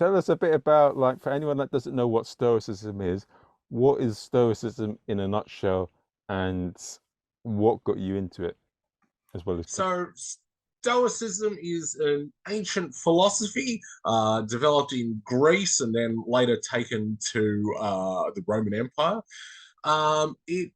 tell us a bit about, like, for anyone that doesn't know what stoicism is, what is stoicism in a nutshell, and what got you into it, as well as So, Stoicism is an ancient philosophy developed in Greece and then later taken to the Roman Empire. It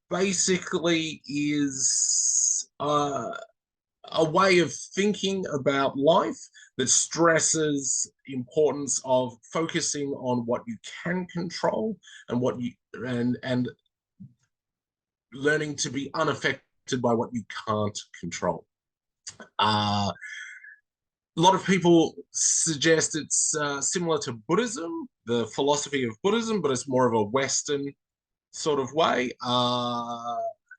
basically is a way of thinking about life that stresses importance of focusing on what you can control and what you and learning to be unaffected by what you can't control. Uh, a lot of people suggest it's similar to Buddhism, the philosophy of Buddhism, but it's more of a Western sort of way.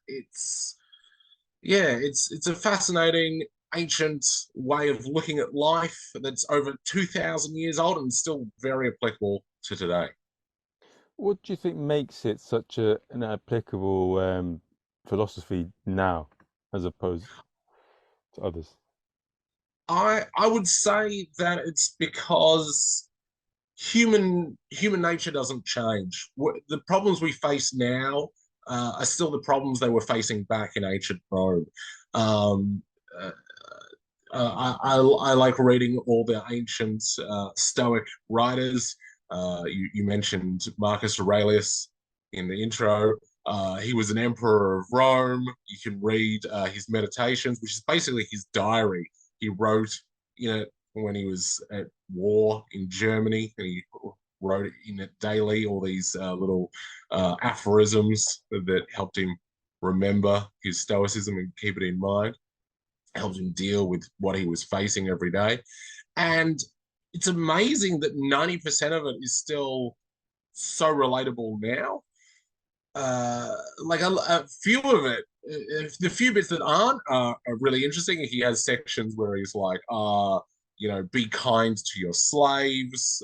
It's it's a fascinating ancient way of looking at life that's over 2,000 years old and still very applicable to today. what do you think makes it such an applicable philosophy now, as opposed to others? I would say that it's because human nature doesn't change. The problems we face now are still the problems they were facing back in ancient Rome. Um, uh, I like reading all the ancient Stoic writers. You mentioned Marcus Aurelius in the intro. He was an emperor of Rome. You can read his meditations, which is basically his diary. He wrote in it when he was at war in Germany, and he wrote in it daily all these little aphorisms that helped him remember his stoicism and keep it in mind, helped him deal with what he was facing every day. And it's amazing that 90% of it is still so relatable now. Like a few of it, the few bits that aren't are really interesting. He has sections where he's like, be kind to your slaves.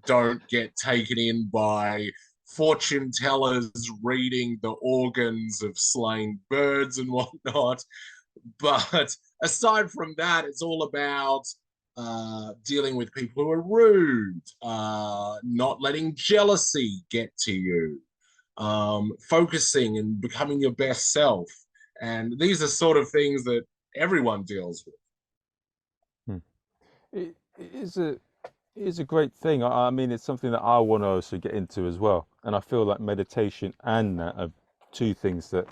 Don't get taken in by fortune tellers reading the organs of slain birds and whatnot. But aside from that, it's all about dealing with people who are rude, not letting jealousy get to you, focusing and becoming your best self. And these are sort of things that everyone deals with. Hmm. It is a great thing. I mean, it's something that I want to also get into as well. And I feel like meditation and that are two things that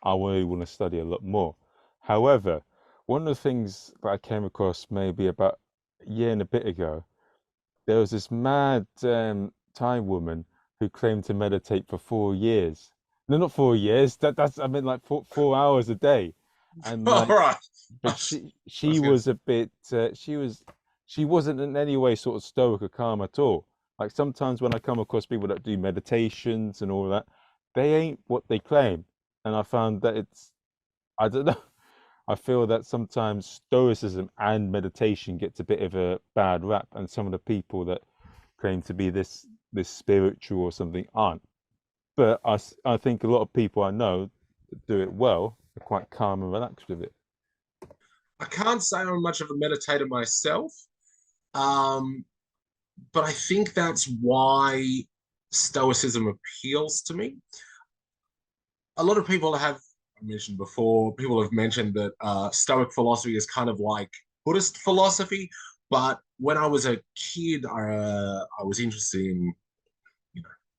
I really want to study a lot more. However, one of the things that I came across maybe about a year and a bit ago, there was this mad Thai woman who claimed to meditate for 4 years. No, not 4 years. That's I mean like 4 hours a day, and All like, right. I but she was going to was a bit she wasn't in any way sort of stoic or calm at all. Like sometimes when I come across people that do meditations and all that, they ain't what they claim, and I found that I don't know. I feel that sometimes stoicism and meditation gets a bit of a bad rap, and some of the people that claim to be this spiritual or something aren't. But I think a lot of people I know that do it well are quite calm and relaxed with it. I can't say I'm much of a meditator myself, um, but I think that's why Stoicism appeals to me. A lot of people have I mentioned before, people have mentioned that Stoic philosophy is kind of like Buddhist philosophy. But when I was a kid, I was interested in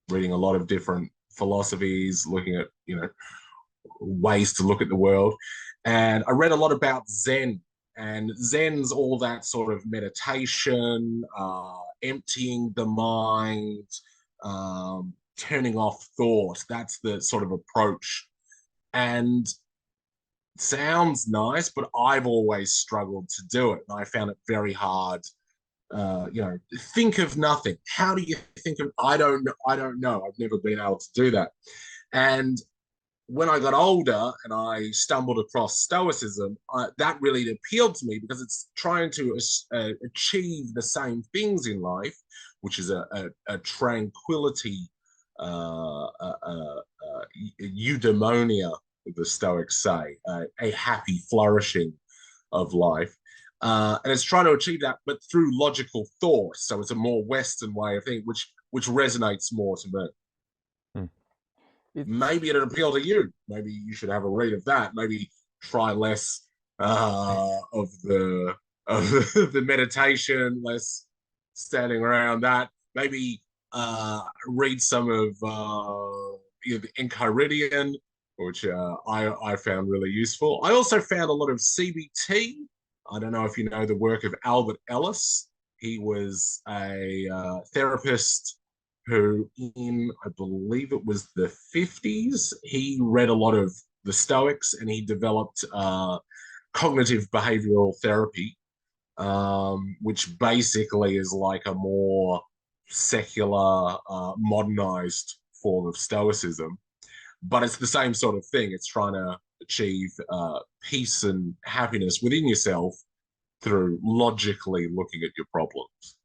reading a lot of different philosophies, looking at ways to look at the world, and I read a lot about Zen. And Zen's all that sort of meditation, emptying the mind, turning off thought. That's the sort of approach, and sounds nice, but I've always struggled to do it. And I found it very hard. Think of nothing. How do you think of? I don't know. I don't know. I've never been able to do that. And when I got older and I stumbled across Stoicism, that really appealed to me because it's trying to achieve the same things in life, which is a tranquility, eudaimonia, the Stoics say, a happy flourishing of life. And it's trying to achieve that, but through logical thought. So it's a more Western way of thinking, which resonates more to me. Hmm. It's Maybe it'd appeal to you. Maybe you should have a read of that. Maybe try less of of the meditation, less standing around that. Maybe read some of the Enchiridion, which I found really useful. I also found a lot of CBT. I don't know if you know the work of Albert Ellis. He was a therapist who, in I believe it was the 50s, he read a lot of the Stoics and he developed cognitive behavioral therapy, which basically is like a more secular, modernized form of Stoicism. But it's the same sort of thing. It's trying to achieve peace and happiness within yourself through logically looking at your problems.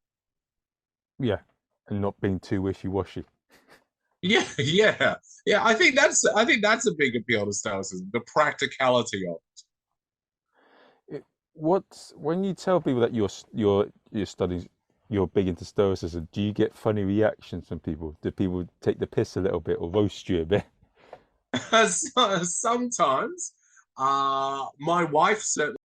yeah, and not being too wishy-washy. Yeah, yeah, yeah. I think that's a big appeal to Stoicism, the practicality of It, what's when you tell people that you're studying, you're big into stoicism, do you get funny reactions from people? Do people take the piss a little bit or roast you a bit? it. Sometimes, my wife certainly